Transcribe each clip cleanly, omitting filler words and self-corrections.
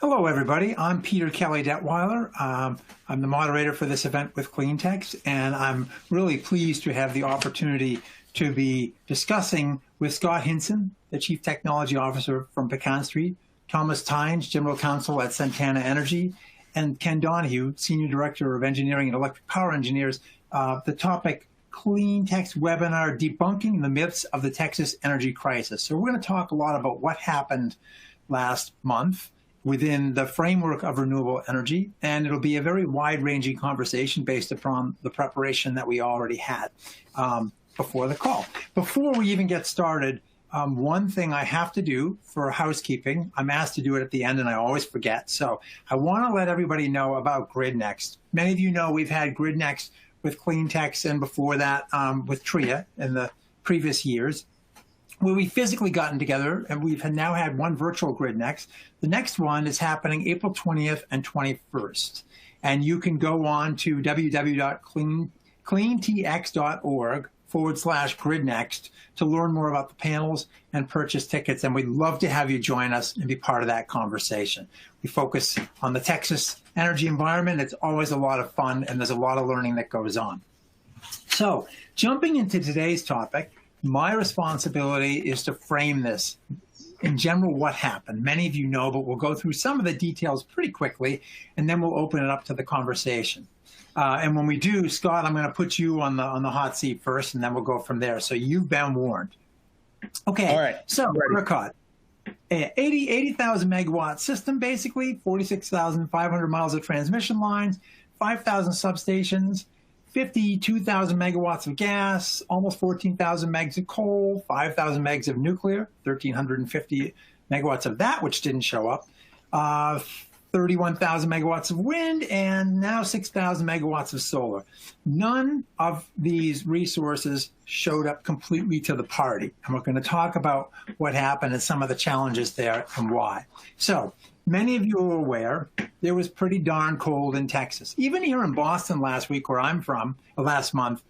Hello, everybody. I'm Peter Kelly Detweiler. I'm the moderator for this event with CleanTX, and I'm really pleased to have the opportunity to be discussing with Scott Hinson, the Chief Technology Officer from Pecan Street, Thomas Tynes, General Counsel at Santana Energy, and Ken Donahue, Senior Director of Engineering and Electric Power Engineers. The topic, CleanTX webinar, Debunking the Myths of the Texas Energy Crisis. So we're going to talk a lot about what happened last month within the framework of renewable energy, and it'll be a very wide-ranging conversation based upon the preparation that we already had before the call. Before we even get started, one thing I have to do for housekeeping, I'm asked to do it at the end and I always forget, so I want to let everybody know about GridNext. Many of you know we've had GridNext with CleanTX and before that with TRIA in the previous years, where we physically gotten together, and we've now had one virtual GridNext. The next one is happening April 20th and 21st. And you can go on to www.cleantx.org/GridNext to learn more about the panels and purchase tickets. And we'd love to have you join us and be part of that conversation. We focus on the Texas energy environment. It's always a lot of fun, and there's a lot of learning that goes on. So jumping into today's topic, my responsibility is to frame this. In general, what happened. Many of you know, but we'll go through some of the details pretty quickly, and then we'll open it up to the conversation. And when we do, Scott, I'm going to put you on the hot seat first, and then we'll go from there. So you've been warned. Okay. All right. So ERCOT, 80,000 megawatt system, basically 46,500 miles of transmission lines, 5,000 substations, 52,000 megawatts of gas, almost 14,000 megs of coal, 5,000 megs of nuclear, 1,350 megawatts of that, which didn't show up, 31,000 megawatts of wind, and now 6,000 megawatts of solar. None of these resources showed up completely to the party. And we're going to talk about what happened and some of the challenges there and why. So many of you are aware there was pretty darn cold in Texas. Even here in Boston last week, where I'm from, last month,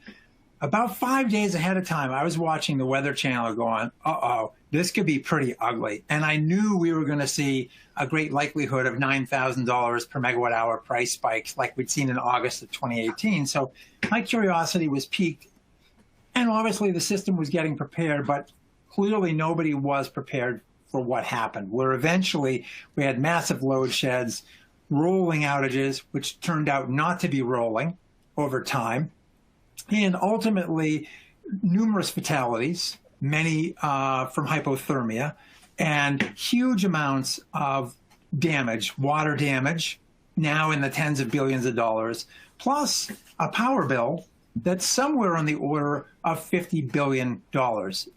about 5 days ahead of time, I was watching the Weather Channel going, uh-oh, this could be pretty ugly. And I knew we were going to see a great likelihood of $9,000 per megawatt hour price spikes like we'd seen in August of 2018. So my curiosity was piqued. And obviously the system was getting prepared, but clearly nobody was prepared for what happened, where eventually we had massive load sheds, rolling outages, which turned out not to be rolling over time, and ultimately numerous fatalities, many from hypothermia, and huge amounts of damage, water damage, now in the tens of billions of dollars, plus a power bill that's somewhere on the order of $50 billion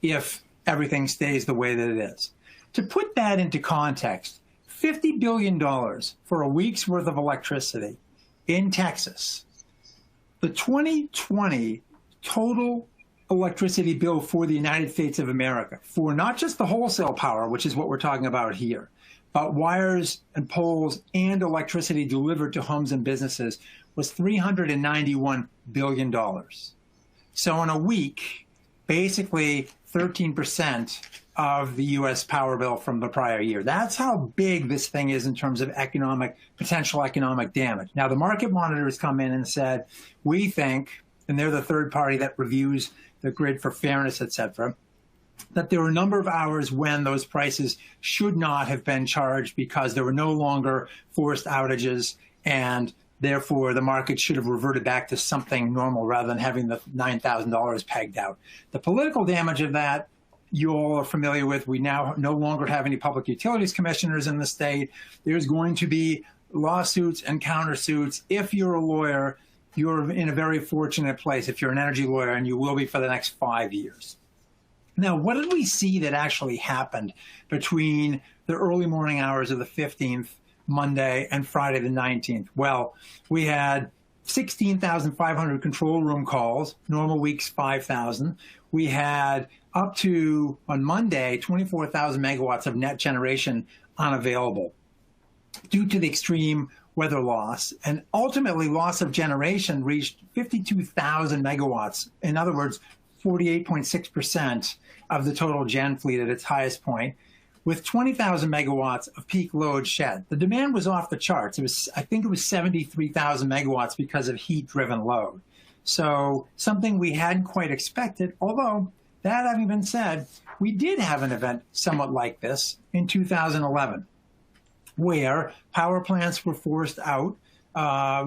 if everything stays the way that it is. To put that into context, $50 billion for a week's worth of electricity in Texas. The 2020 total electricity bill for the United States of America, for not just the wholesale power, which is what we're talking about here, but wires and poles and electricity delivered to homes and businesses, was $391 billion. So in a week, basically 13% of the U.S. power bill from the prior year. That's how big this thing is in terms of potential economic damage. Now, the market monitors come in and said, we think, and they're the third party that reviews the grid for fairness, et cetera, that there were a number of hours when those prices should not have been charged because there were no longer forced outages, and therefore the market should have reverted back to something normal rather than having the $9,000 pegged out. The political damage of that, you all are familiar with. We now no longer have any public utilities commissioners in the state. There's going to be lawsuits and countersuits. If you're a lawyer, you're in a very fortunate place if you're an energy lawyer, and you will be for the next 5 years. Now, what did we see that actually happened between the early morning hours of the 15th, Monday, and Friday the 19th? Well, we had 16,500 control room calls, normal weeks 5,000. We had up to, on Monday, 24,000 megawatts of net generation unavailable due to the extreme weather loss. And ultimately, loss of generation reached 52,000 megawatts. In other words, 48.6% of the total gen fleet at its highest point. with 20,000 megawatts of peak load shed. The demand was off the charts. I think it was 73,000 megawatts because of heat-driven load. So something we hadn't quite expected, although that having been said, we did have an event somewhat like this in 2011, where power plants were forced out,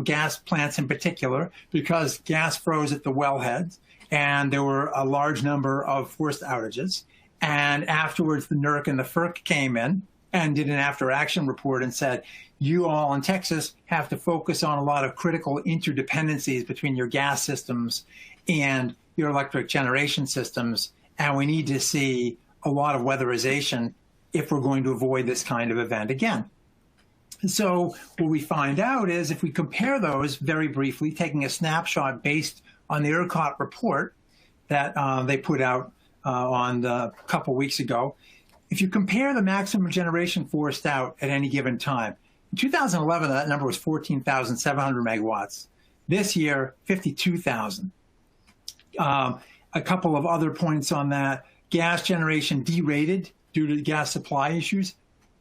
gas plants in particular, because gas froze at the wellheads, and there were a large number of forced outages. And afterwards, the NERC and the FERC came in and did an after-action report and said, you all in Texas have to focus on a lot of critical interdependencies between your gas systems and your electric generation systems, and we need to see a lot of weatherization if we're going to avoid this kind of event again. So what we find out is if we compare those very briefly, taking a snapshot based on the ERCOT report that they put out on a couple weeks ago, if you compare the maximum generation forced out at any given time, in 2011, that number was 14,700 megawatts. This year, 52,000. A couple of other points on that. Gas generation derated due to gas supply issues.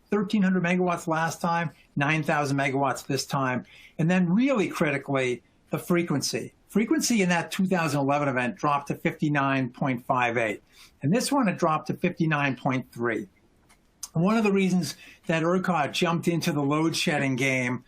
1,300 megawatts last time, 9,000 megawatts this time. And then really critically, the frequency. Frequency in that 2011 event dropped to 59.58. And this one, it dropped to 59.3. One of the reasons that ERCOT jumped into the load shedding game,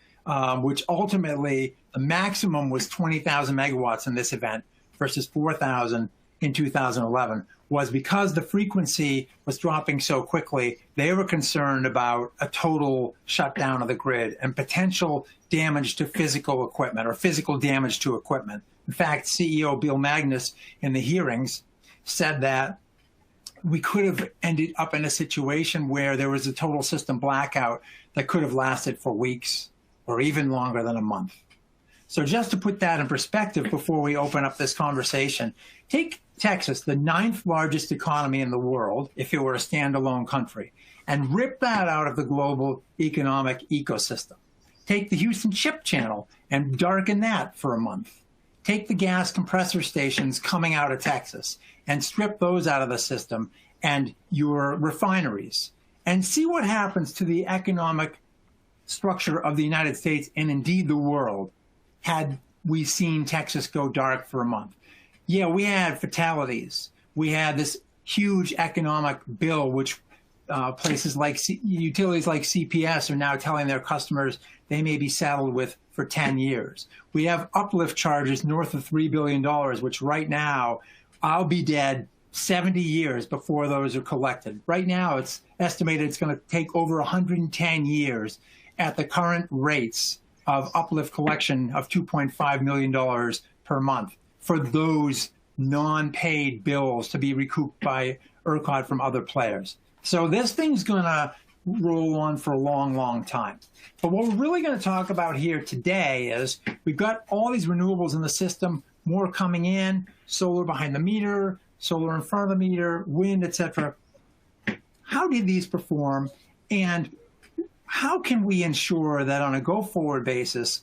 which ultimately the maximum was 20,000 megawatts in this event versus 4,000 in 2011, was because the frequency was dropping so quickly, they were concerned about a total shutdown of the grid and potential damage to physical equipment or physical damage to equipment. In fact, CEO Bill Magnus in the hearings said that we could have ended up in a situation where there was a total system blackout that could have lasted for weeks or even longer than a month. So just to put that in perspective before we open up this conversation, take Texas, the 9th largest economy in the world, if it were a standalone country, and rip that out of the global economic ecosystem. Take the Houston Ship Channel and darken that for a month. Take the gas compressor stations coming out of Texas and strip those out of the system and your refineries, and see what happens to the economic structure of the United States and indeed the world had we seen Texas go dark for a month. Yeah, we had fatalities. We had this huge economic bill, which places like utilities like CPS are now telling their customers they may be saddled with for 10 years. We have uplift charges north of $3 billion, which right now, I'll be dead 70 years before those are collected. Right now, it's estimated it's going to take over 110 years at the current rates of uplift collection of $2.5 million per month for those non-paid bills to be recouped by ERCOT from other players. So this thing's going to roll on for a long, long time. But what we're really going to talk about here today is we've got all these renewables in the system, more coming in, solar behind the meter, solar in front of the meter, wind, etc. How did these perform, and how can we ensure that on a go-forward basis,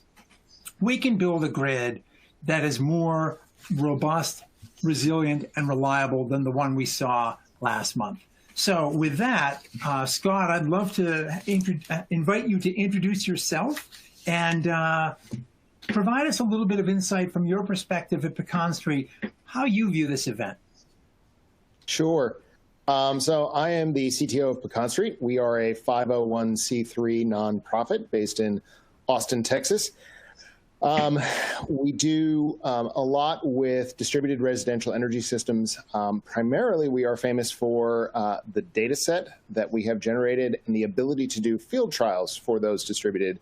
we can build a grid that is more robust, resilient, and reliable than the one we saw last month? So with that, Scott, I'd love to invite you to introduce yourself and provide us a little bit of insight from your perspective at Pecan Street, how you view this event. Sure. So I am the CTO of Pecan Street. We are a 501c3 nonprofit based in Austin, Texas. We do a lot with distributed residential energy systems. Primarily, we are famous for the data set that we have generated and the ability to do field trials for those distributed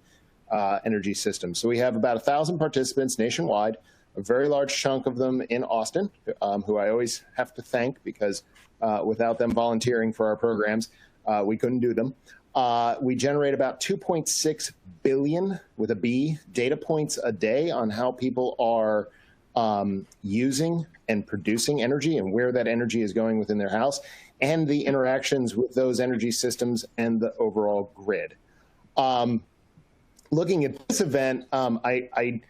energy systems. So we have about 1,000 participants nationwide, a very large chunk of them in Austin, who I always have to thank because without them volunteering for our programs, we couldn't do them. We generate about 2.6 billion, with a B, data points a day on how people are using and producing energy and where that energy is going within their house and the interactions with those energy systems and the overall grid. Looking at this event, I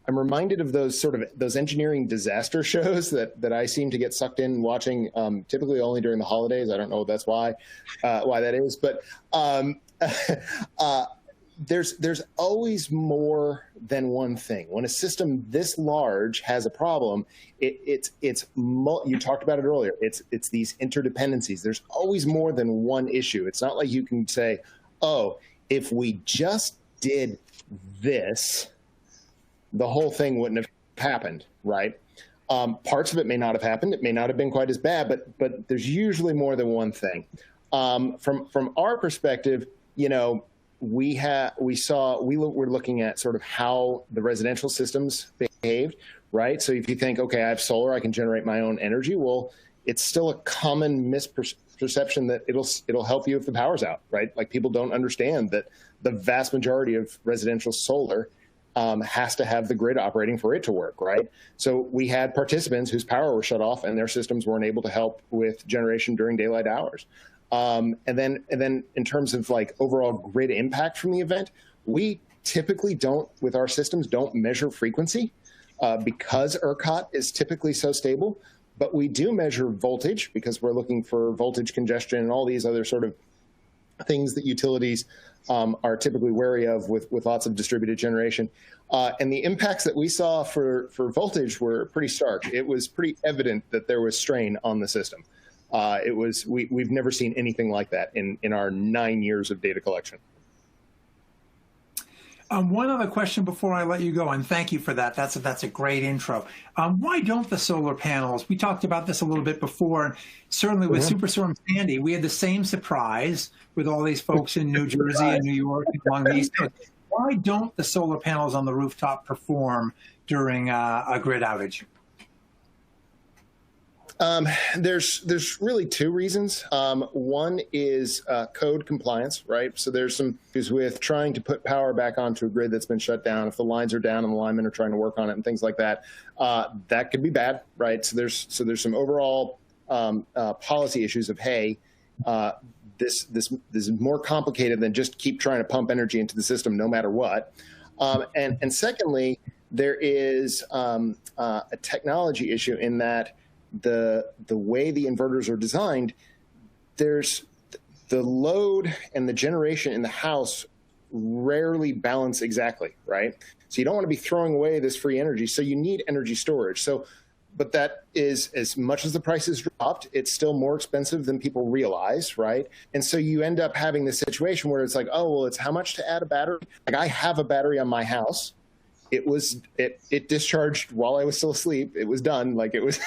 I'm reminded of those engineering disaster shows that I seem to get sucked in watching, typically only during the holidays. I don't know if that's why that is, but there's always more than one thing. When a system this large has a problem, you talked about it earlier. It's these interdependencies. There's always more than one issue. It's not like you can say, oh, if we just did this, the whole thing wouldn't have happened, right? Parts of it may not have happened. It may not have been quite as bad, but there's usually more than one thing. From our perspective, you know, we're looking at sort of how the residential systems behaved, right? So if you think, okay, I have solar, I can generate my own energy. Well, it's still a common misperception that it'll help you if the power's out, right? Like, people don't understand that the vast majority of residential solar has to have the grid operating for it to work, right? So we had participants whose power was shut off and their systems weren't able to help with generation during daylight hours. And then in terms of like overall grid impact from the event, we typically with our systems, don't measure frequency because ERCOT is typically so stable. But we do measure voltage because we're looking for voltage congestion and all these other sort of things that utilities are typically wary of with lots of distributed generation. And the impacts that we saw for voltage were pretty stark. It was pretty evident that there was strain on the system. We've never seen anything like that in our 9 years of data collection. One other question before I let you go, and thank you for that. That's a great intro. Why don't the solar panels? We talked about this a little bit before, and certainly with Superstorm Sandy, we had the same surprise with all these folks in New Jersey and New York and along the East Coast. Why don't the solar panels on the rooftop perform during a grid outage? There's really two reasons. One is code compliance, right? So there's some issues with trying to put power back onto a grid that's been shut down. If the lines are down and the linemen are trying to work on it and things like that, that could be bad, right? So there's some overall policy issues of, hey, this is more complicated than just keep trying to pump energy into the system no matter what. And secondly, there is a technology issue in that the way the inverters are designed, there's the load and the generation in the house rarely balance exactly, right? So you don't want to be throwing away this free energy. So you need energy storage. But that is, as much as the price has dropped, it's still more expensive than people realize, right? And so you end up having this situation where it's like, oh, well, it's how much to add a battery? Like, I have a battery on my house. It discharged while I was still asleep. It was done. Like, it was.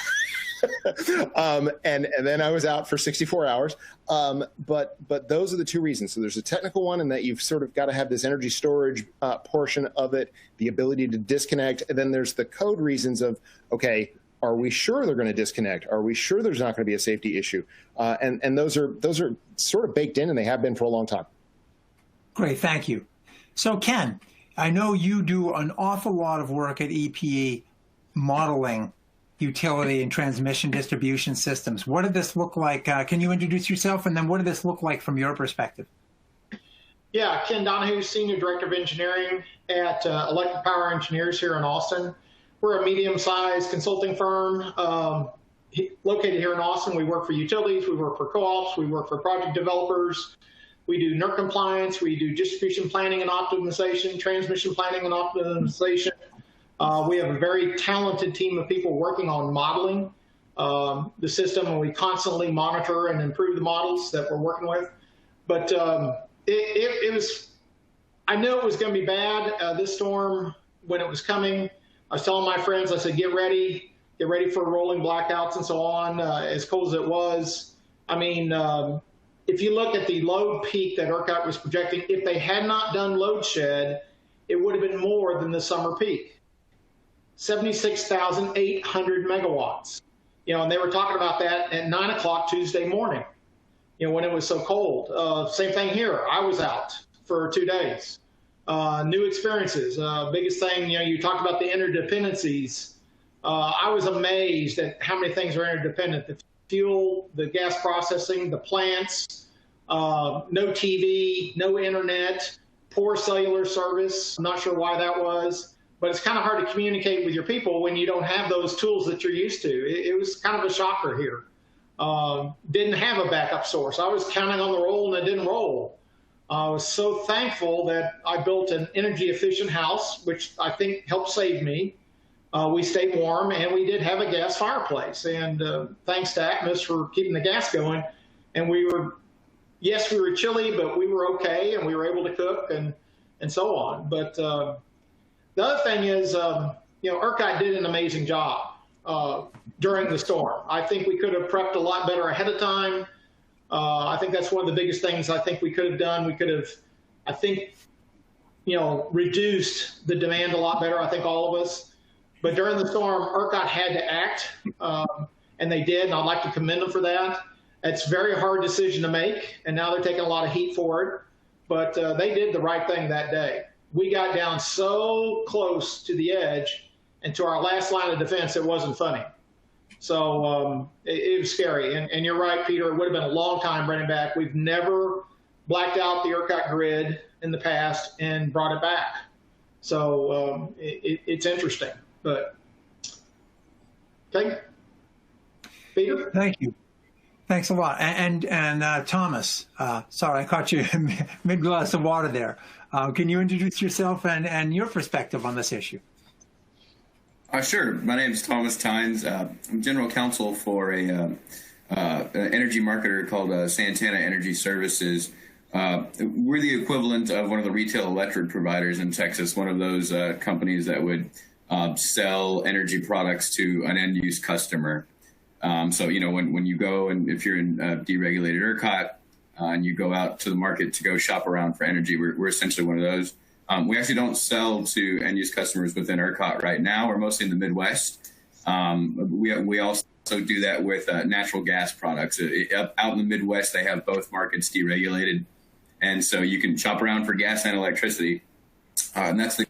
And then I was out for 64 hours. But those are the two reasons. So there's a technical one in that you've sort of got to have this energy storage portion of it, the ability to disconnect. And then there's the code reasons of, okay, are we sure they're going to disconnect? Are we sure there's not going to be a safety issue? And those are sort of baked in, and they have been for a long time. Great, thank you. So Ken, I know you do an awful lot of work at EPE modeling utility and transmission distribution systems. What did this look like? Can you introduce yourself, and then what did this look like from your perspective? Yeah, Ken Donahue, Senior Director of Engineering at Electric Power Engineers here in Austin. We're a medium-sized consulting firm located here in Austin. We work for utilities, we work for co-ops, we work for project developers. We do NERC compliance, we do distribution planning and optimization, transmission planning and optimization. We have a very talented team of people working on modeling the system, and we constantly monitor and improve the models that we're working with. But it was, I knew it was going to be bad, this storm, when it was coming. I was telling my friends, I said, get ready for rolling blackouts and so on, as cold as it was. I mean, if you look at the load peak that ERCOT was projecting, if they had not done load shed, it would have been more than the summer peak. 76,800 megawatts. You know, and they were talking about that at 9 o'clock Tuesday morning, you know, when it was so cold. Same thing here. I was out for 2 days. New experiences. Biggest thing, you know, you talked about the interdependencies. I was amazed at how many things are interdependent. The fuel, the gas processing, the plants, no TV, no internet, poor cellular service. I'm not sure why that was. but it's kind of hard to communicate with your people when you don't have those tools that you're used to. It was kind of a shocker here. Didn't have a backup source. I was counting on the roll and it didn't roll. I was so thankful that I built an energy efficient house, which I think helped save me. We stayed warm, and we did have a gas fireplace. And thanks to Atmos for keeping the gas going. And yes, we were chilly, but we were okay, and we were able to cook and so on. But the other thing is, ERCOT did an amazing job during the storm. I think we could have prepped a lot better ahead of time. I think that's one of the biggest things I think we could have done. We could have, I think, reduced the demand a lot better, I think all of us. But during the storm, ERCOT had to act, and they did, and I'd like to commend them for that. It's a very hard decision to make, and now they're taking a lot of heat for it. But they did the right thing that day. We got down so close to the edge, and to our last line of defense, it wasn't funny. So it was scary. And you're right, Peter, it would have been a long time running back. We've never blacked out the ERCOT grid in the past and brought it back. So it's interesting. But, okay. Peter? Thank you. Thanks a lot. And Thomas, sorry, I caught you mid-glass of water there. Can you introduce yourself and your perspective on this issue? Sure. My name is Thomas Tynes. I'm general counsel for an energy marketer called Santana Energy Services. We're the equivalent of one of the retail electric providers in Texas, one of those companies that would sell energy products to an end-use customer. So, when you go and if you're in deregulated ERCOT and you go out to the market to go shop around for energy, we're essentially one of those. We actually don't sell to end-use customers within ERCOT right now. We're mostly in the Midwest. We also do that with natural gas products. Out in the Midwest, they have both markets deregulated. And so you can shop around for gas and electricity. And that's the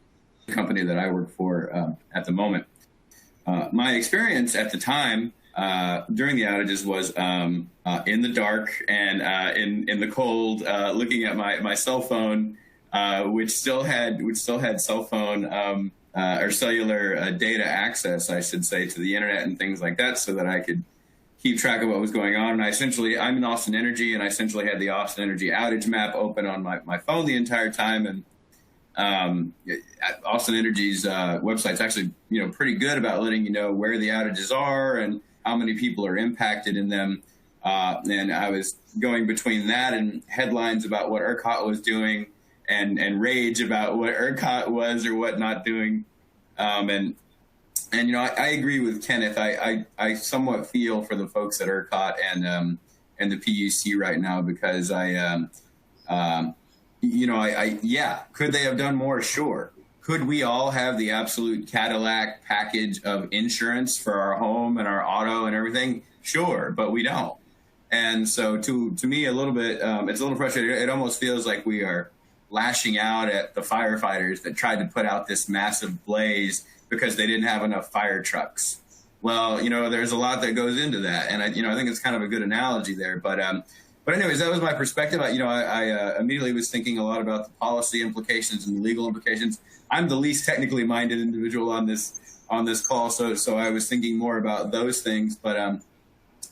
company that I work for at the moment. My experience at the time during the outages was in the dark and in the cold, looking at my cell phone, which still had cell phone or cellular data access, I should say, to the internet and things like that, so that I could keep track of what was going on. And I'm in Austin Energy, and I essentially had the Austin Energy outage map open on my phone the entire time. And Austin Energy's website's actually, pretty good about letting you know where the outages are and how many people are impacted in them. And I was going between that and headlines about what ERCOT was doing and rage about what ERCOT was or what not doing. And I agree with Kenneth. I somewhat feel for the folks at ERCOT and the PUC right now, because could they have done more? Sure. Could we all have the absolute Cadillac package of insurance for our home and our auto and everything? Sure, but we don't. And so to me, a little bit, it's a little frustrating. It almost feels like we are lashing out at the firefighters that tried to put out this massive blaze because they didn't have enough fire trucks. Well, there's a lot that goes into that. And I think it's kind of a good analogy there. But anyways, that was my perspective. I immediately was thinking a lot about the policy implications and the legal implications. I'm the least technically minded individual on this call, so I was thinking more about those things. But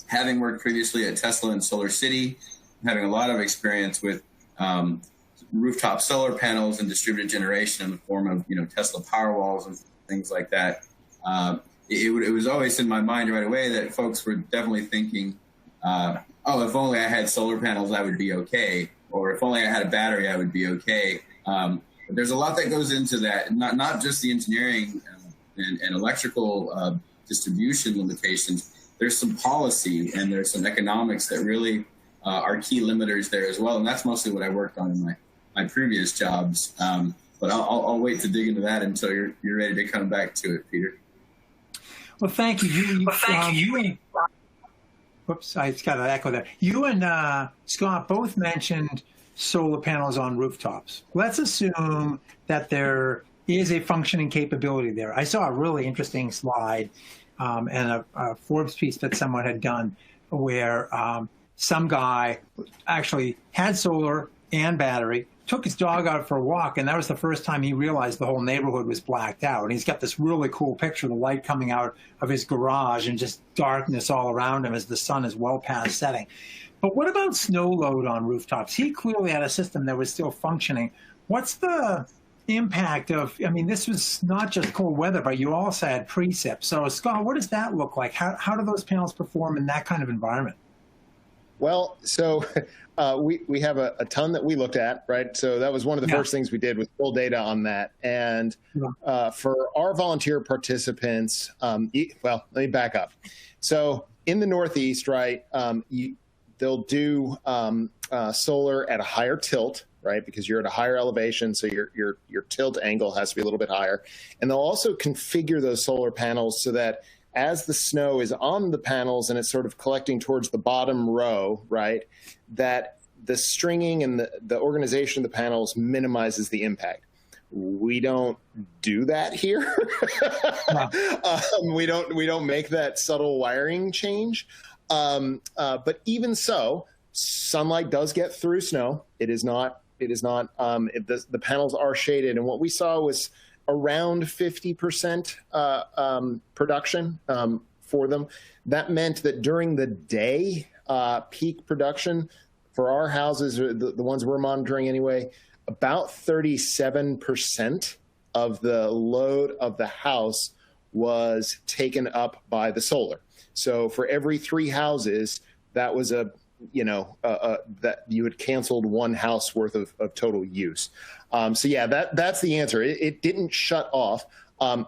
having worked previously at Tesla and Solar City, having a lot of experience with rooftop solar panels and distributed generation in the form of Tesla Powerwalls and things like that, it was always in my mind right away that folks were definitely thinking, if only I had solar panels, I would be okay. Or if only I had a battery, I would be okay. But there's a lot that goes into that, not just the engineering and electrical distribution limitations. There's some policy and there's some economics that really are key limiters there as well. And that's mostly what I worked on in my previous jobs. But I'll wait to dig into that until you're ready to come back to it, Peter. Well, thank you. Whoops, I just got to echo that. You and Scott both mentioned solar panels on rooftops. Let's assume that there is a functioning capability there. I saw a really interesting slide and a Forbes piece that someone had done where some guy actually had solar and battery, took his dog out for a walk, and that was the first time he realized the whole neighborhood was blacked out. And he's got this really cool picture of the light coming out of his garage and just darkness all around him as the sun is well past setting. But what about snow load on rooftops? He clearly had a system that was still functioning. What's the impact of, I mean, this was not just cold weather, but you also had precip. So, Scott, what does that look like? How do those panels perform in that kind of environment? Well, so we have a ton that we looked at, right? So that was one of the first things we did with full data on that. And for our volunteer participants, well, let me back up. So in the Northeast, right, they'll do solar at a higher tilt, right? Because you're at a higher elevation, so your tilt angle has to be a little bit higher. And they'll also configure those solar panels so that as the snow is on the panels and it's sort of collecting towards the bottom row, right, that the stringing and the organization of the panels minimizes the impact. We don't do that here. We don't make that subtle wiring change. But even so, sunlight does get through snow. The panels are shaded, and what we saw was around 50% production for them. That meant that during the day, peak production for our houses, the ones we're monitoring anyway, about 37% of the load of the house was taken up by the solar. So for every 3 houses, that was that you had canceled 1 house worth of total use. So yeah, that's the answer. It didn't shut off.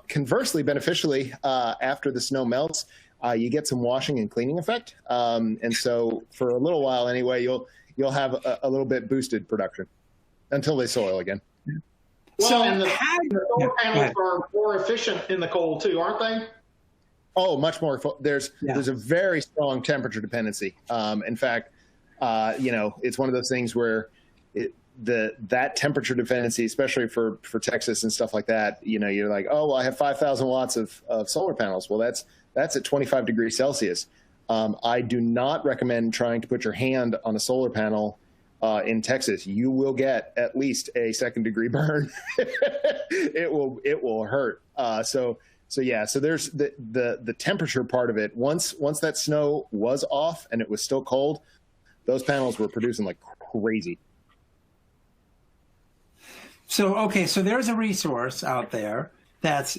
Conversely, beneficially, after the snow melts, you get some washing and cleaning effect. And so for a little while anyway, you'll have a little bit boosted production until they soil again. Well, so, and the solar panels are more efficient in the cold too, aren't they? Oh, much more. There's a very strong temperature dependency. In fact, it's one of those things where that temperature dependency, especially for Texas and stuff like that, you're like, oh, well, I have 5,000 watts of solar panels. Well, that's at 25 degrees Celsius. I do not recommend trying to put your hand on a solar panel in Texas. You will get at least a 2nd-degree burn. It will hurt. So there's the temperature part of it. Once that snow was off and it was still cold, those panels were producing like crazy. So there's a resource out there that's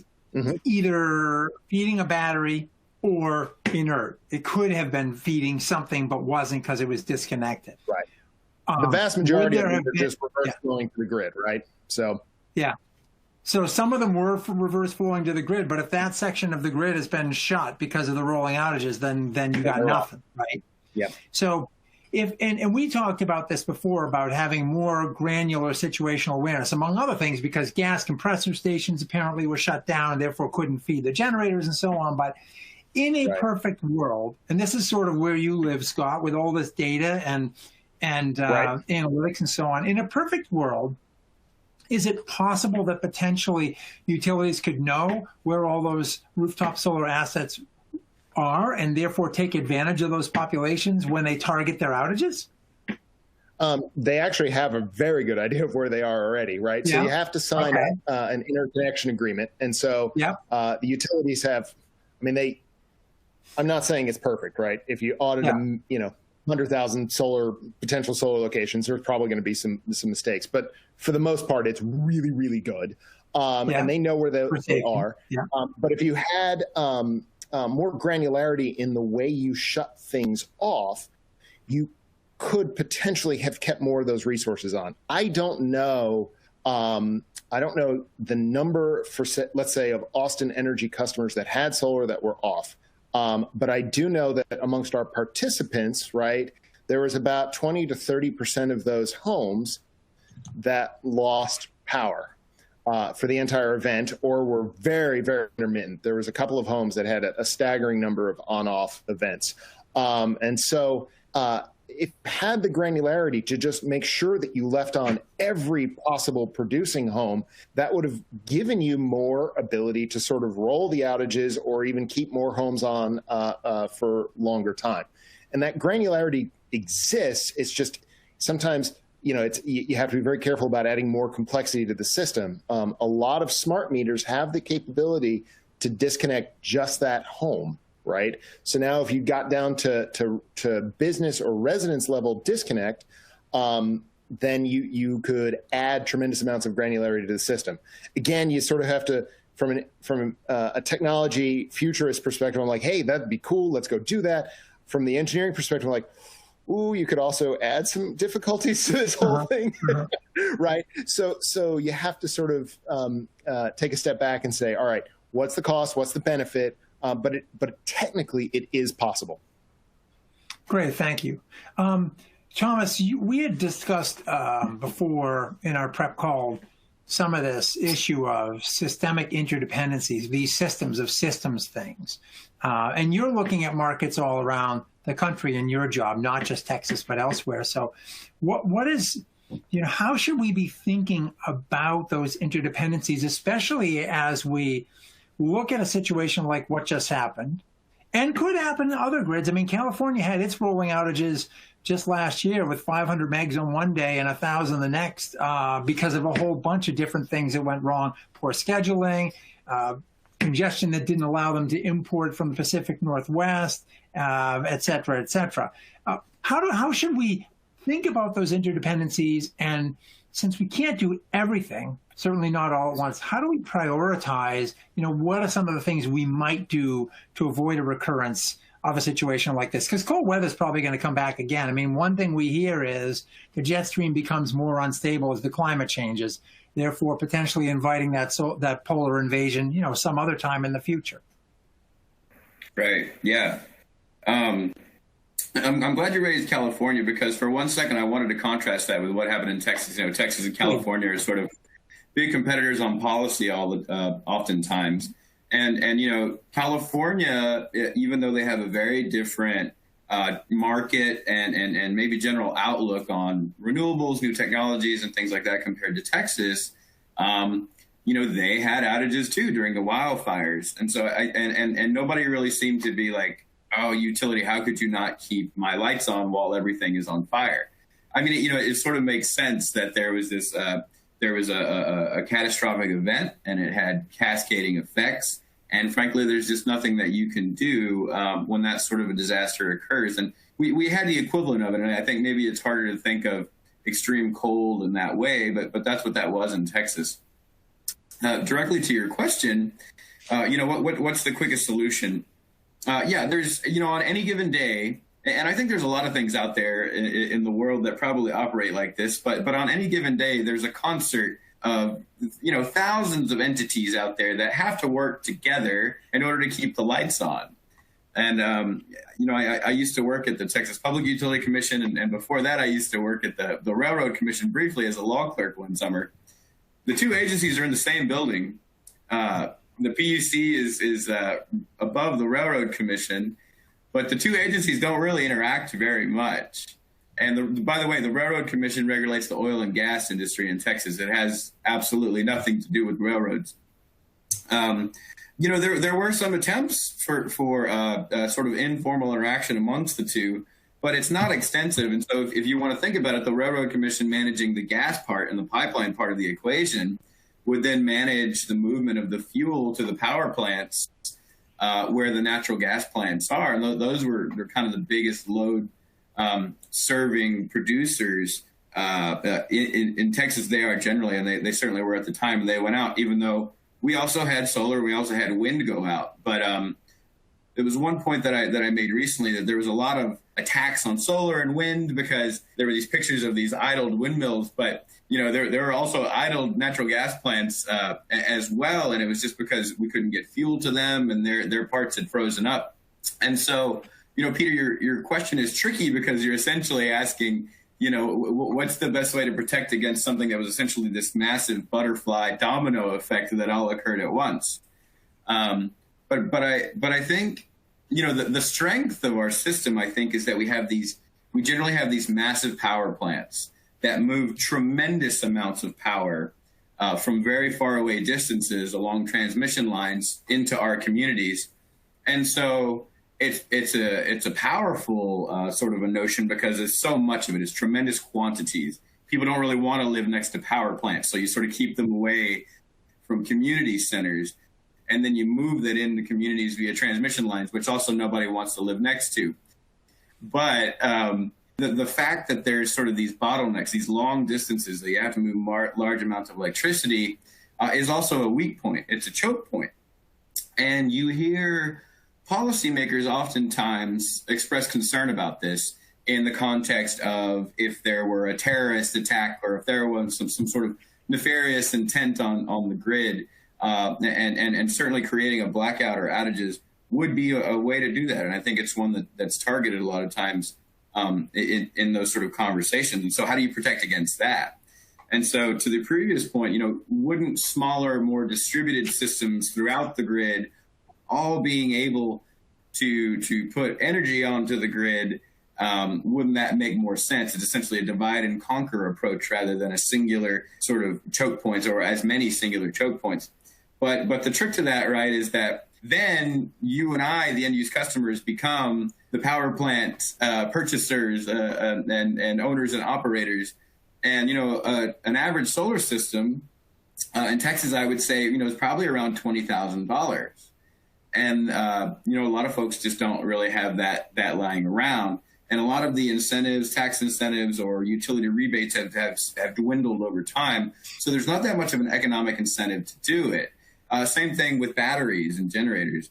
either feeding a battery or inert. It could have been feeding something but wasn't because it was disconnected. Right. The vast majority of them are just reverse flowing to the grid, right? So yeah. So some of them were reverse flowing to the grid, but if that section of the grid has been shut because of the rolling outages, then you got nothing, right? Yeah. So and we talked about this before about having more granular situational awareness, among other things, because gas compressor stations apparently were shut down and therefore couldn't feed the generators and so on. But in a perfect world, and this is sort of where you live, Scott, with all this data and analytics and so on, in a perfect world, is it possible that potentially utilities could know where all those rooftop solar assets are and therefore take advantage of those populations when they target their outages? They actually have a very good idea of where they are already, right? Yeah. So you have to sign an interconnection agreement. And so the utilities have, I'm not saying it's perfect, right? If you audit them, 100,000 potential solar locations, there's probably going to be some mistakes. But for the most part, it's really, really good. And they know where they are. Yeah. But if you had more granularity in the way you shut things off, you could potentially have kept more of those resources on. I don't know the number for, let's say, of Austin Energy customers that had solar that were off. But I do know that amongst our participants, right, there was about 20 to 30% of those homes that lost power for the entire event or were very, very intermittent. There was a couple of homes that had a staggering number of on-off events. And so it had the granularity to just make sure that you left on every possible producing home. That would have given you more ability to sort of roll the outages or even keep more homes on for longer time. And that granularity exists. It's just sometimes you have to be very careful about adding more complexity to the system. A lot of smart meters have the capability to disconnect just that home, right? So now if you got down to business or residence level disconnect, then you could add tremendous amounts of granularity to the system. Again, you sort of have to, from a technology futurist perspective, I'm like, hey, that'd be cool, let's go do that. From the engineering perspective, I'm like, ooh, you could also add some difficulties to this whole thing, right? So you have to sort of take a step back and say, all right, what's the cost? What's the benefit? But technically, it is possible. Great, thank you. Thomas, we had discussed before in our prep call some of this issue of systemic interdependencies, these systems of systems things. And you're looking at markets all around the country in your job, not just Texas, but elsewhere. So what is, how should we be thinking about those interdependencies, especially as we look at a situation like what just happened and could happen in other grids? I mean, California had its rolling outages just last year with 500 megs on one day and 1,000 the next because of a whole bunch of different things that went wrong, poor scheduling, congestion that didn't allow them to import from the Pacific Northwest, et cetera, et cetera. How should we think about those interdependencies? And since we can't do everything, certainly not all at once, how do we prioritize, what are some of the things we might do to avoid a recurrence of a situation like this? Because cold weather is probably going to come back again. I mean, one thing we hear is the jet stream becomes more unstable as the climate changes, therefore potentially inviting that polar invasion, some other time in the future. Right. Yeah. I'm glad you raised California, because for one second I wanted to contrast that with what happened in Texas. Texas and California are sort of big competitors on policy oftentimes. And California, even though they have a very different market and maybe general outlook on renewables, new technologies, and things like that compared to Texas, they had outages too during the wildfires. And so and nobody really seemed to be like, oh, utility, how could you not keep my lights on while everything is on fire? I mean, it sort of makes sense that there was this there was a catastrophic event and it had cascading effects. And frankly, there's just nothing that you can do when that sort of a disaster occurs. And we had the equivalent of it. And I think maybe it's harder to think of extreme cold in that way, but that's what that was in Texas. Directly to your question, what's the quickest solution? There's, on any given day, and I think there's a lot of things out there in the world that probably operate like this, but on any given day, there's a concert of, thousands of entities out there that have to work together in order to keep the lights on. And, I used to work at the Texas Public Utility Commission, and before that, I used to work at the Railroad Commission briefly as a law clerk one summer. The two agencies are in the same building. The PUC is above the Railroad Commission, but the two agencies don't really interact very much. And by the way, the Railroad Commission regulates the oil and gas industry in Texas. It has absolutely nothing to do with railroads. There were some attempts for sort of informal interaction amongst the two, but it's not extensive. And so if you want to think about it, the Railroad Commission managing the gas part and the pipeline part of the equation would then manage the movement of the fuel to the power plants where the natural gas plants are. And they're kind of the biggest load serving producers in Texas. They are generally, and they certainly were at the time they went out, even though we also had solar, we also had wind go out. But there was one point that I made recently that there was a lot of attacks on solar and wind because there were these pictures of these idled windmills, but there were also idled natural gas plants as well, and it was just because we couldn't get fuel to them and their parts had frozen up. And so, Peter, your question is tricky because you're essentially asking, what's the best way to protect against something that was essentially this massive butterfly domino effect that all occurred at once. But I think, the strength of our system, I think, is that we generally have these massive power plants that move tremendous amounts of power from very far away distances along transmission lines into our communities. And so it's a powerful sort of a notion because there's so much of it. It's tremendous quantities. people don't really want to live next to power plants. So you sort of keep them away from community centers. And then you move that into communities via transmission lines, which also nobody wants to live next to. But the fact that there's sort of these bottlenecks, these long distances that you have to move large amounts of electricity is also a weak point. It's a choke point. And you hear policymakers oftentimes express concern about this in the context of if there were a terrorist attack or if there was some sort of nefarious intent on the grid, and certainly creating a blackout or outages would be a way to do that. And I think it's one that's targeted a lot of times in those sort of conversations. And so how do you protect against that? And so to the previous point, wouldn't smaller, more distributed systems throughout the grid all being able to put energy onto the grid, wouldn't that make more sense? It's essentially a divide and conquer approach rather than a singular sort of choke points or as many singular choke points. But the trick to that, right, is that then you and I, the end use customers, become the power plant purchasers and owners and operators. And, an average solar system in Texas, I would say, is probably around $20,000. And, a lot of folks just don't really have that lying around. And a lot of the incentives, tax incentives or utility rebates have dwindled over time. So there's not that much of an economic incentive to do it. Same thing with batteries and generators.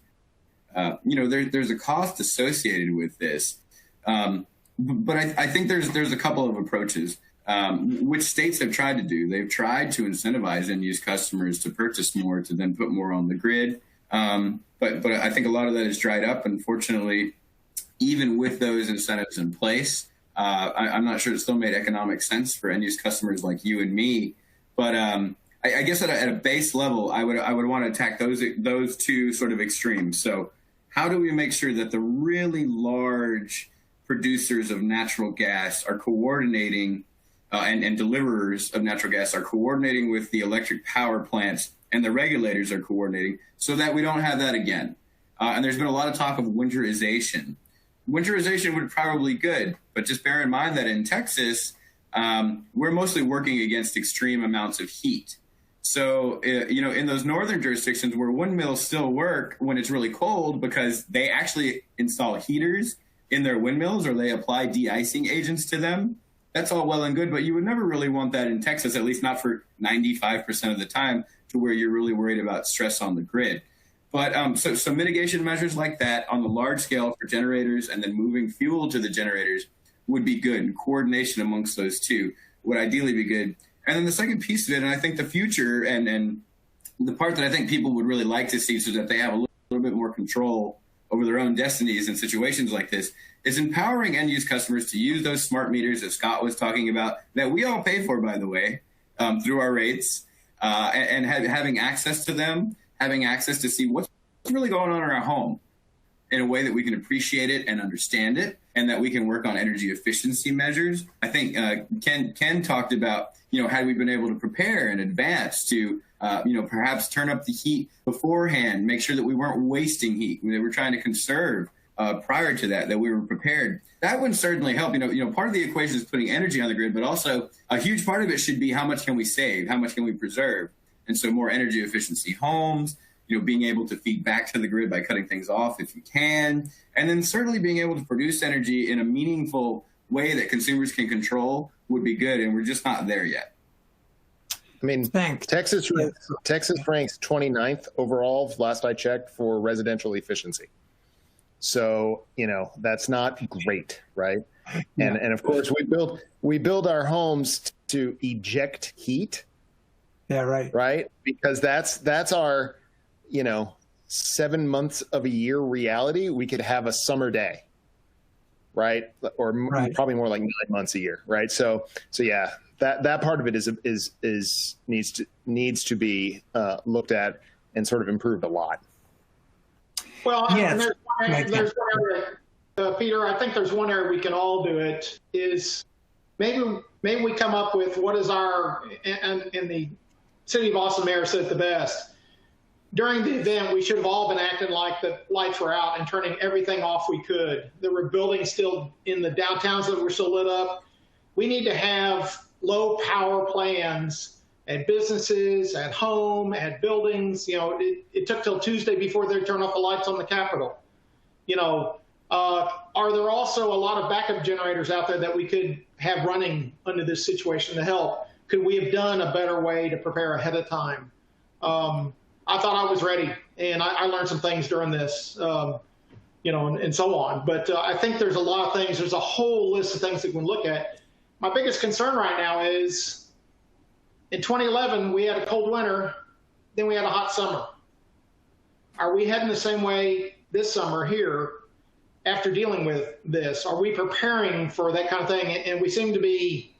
There's a cost associated with this. But I think there's a couple of approaches, which states have tried to do. They've tried to incentivize end use customers to purchase more, to then put more on the grid. But I think a lot of that is dried up, unfortunately. Even with those incentives in place, I'm not sure it still made economic sense for end use customers like you and me. But I guess at a base level, I would want to attack those two sort of extremes. So how do we make sure that the really large producers of natural gas are coordinating and deliverers of natural gas are coordinating with the electric power plants and the regulators are coordinating so that we don't have that again? And there's been a lot of talk of winterization. Winterization would probably be good, but just bear in mind that in Texas, we're mostly working against extreme amounts of heat. So, in those northern jurisdictions where windmills still work when it's really cold because they actually install heaters in their windmills or they apply de-icing agents to them, that's all well and good, but you would never really want that in Texas, at least not for 95% of the time, to where you're really worried about stress on the grid. But so mitigation measures like that on the large scale for generators and then moving fuel to the generators would be good. And coordination amongst those two would ideally be good. And then the second piece of it, and I think the future and the part that I think people would really like to see so that they have a little bit more control over their own destinies in situations like this, is empowering end use customers to use those smart meters that Scott was talking about, that we all pay for, by the way, through our rates, and having access to them, having access to see what's really going on in our home in a way that we can appreciate it and understand it, and that we can work on energy efficiency measures. I think Ken talked about, had we been able to prepare in advance to, perhaps turn up the heat beforehand, make sure that we weren't wasting heat, that we're trying to conserve prior to that we were prepared. That would certainly help. Part of the equation is putting energy on the grid, but also a huge part of it should be how much can we save, how much can we preserve. And so more energy efficiency homes, being able to feed back to the grid by cutting things off if you can, and then certainly being able to produce energy in a meaningful way that consumers can control would be good, and we're just not there yet. I mean, Texas ranks 29th overall, last I checked, for residential efficiency. So, that's not great, right? Yeah. And of course, we build our homes to eject heat. Yeah, right. Right? Because that's our, 7 months of a year reality. We could have a summer day, right? Or probably more like 9 months a year, right? So yeah, that part of it needs to be looked at and sort of improved a lot. Well, yes. There's one area, Peter, I think there's one area we can all do it, is maybe we come up with what is our, and the City of Austin mayor said it the best. During the event, we should have all been acting like the lights were out and turning everything off we could. There were buildings still in the downtowns that were still lit up. We need to have low power plans at businesses, at home, at buildings. You know, it took till Tuesday before they turned off the lights on the Capitol. You know, are there also a lot of backup generators out there that we could have running under this situation to help? Could we have done a better way to prepare ahead of time? I thought I was ready, and I learned some things during this, you know, and so on. But I think there's a lot of things. There's a whole list of things that we can look at. My biggest concern right now is in 2011, we had a cold winter, then we had a hot summer. Are we heading the same way this summer here after dealing with this? Are we preparing for that kind of thing? And we seem to be,